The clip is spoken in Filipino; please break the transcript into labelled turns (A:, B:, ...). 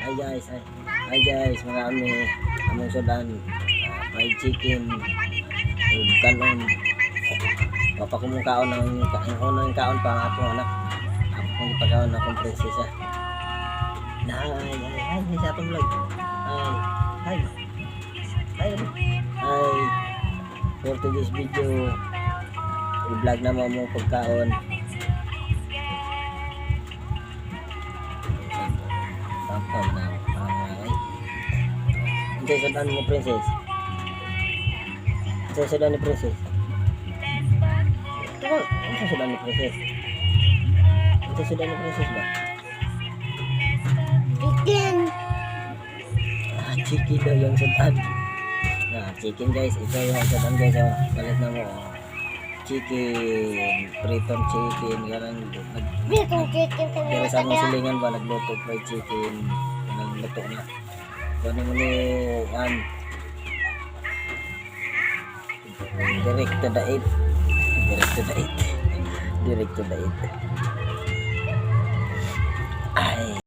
A: Hi guys, mga among sudan, fried chicken, ug kanon. Papa ko mong kaon ng unang kaon pa ang akong anak. Ako kong ipakaon na akong prinsesa. Hi sa atong vlog. Hi. For today's video, i-vlog na mo pagkaon. Tapos na. Ito sudan ni princess. Ito sudan ni princess. Ito sudan ni princess. Ito sudan ni princess ba?
B: Chicken.
A: Chicken daw yung sudan. Chicken guys. Ito yung sudan guys. Balit na mo. Chicken. Pritong chicken.
B: Pritong chicken.
A: Pero sa among silingan ba nagluto fried chicken. Nagluto na. Kung mo ni direct to the eat. Direct to the eat. Ay.